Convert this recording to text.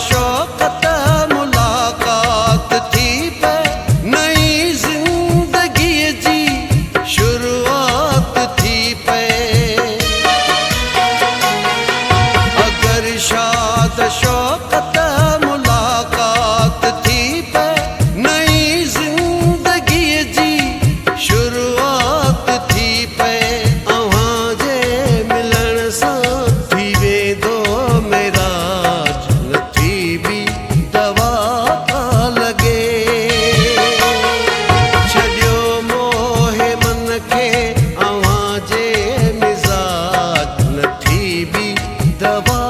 शौक़ त मुलाक़ात थी पे नई ज़िंदगीअ जी शुरुआत थी पे। अगर शाद शौक़ त मुलाक़ात थी पे नई ज़िंदगीअ जी शुरुआत थी पे। अव्हां जे मिलण सां थी वेंदो मेराज, नथी बि दवा था लॻे। छॾियो मोहे मन खे अव्हां जे मिज़ाज, नथी बि दवा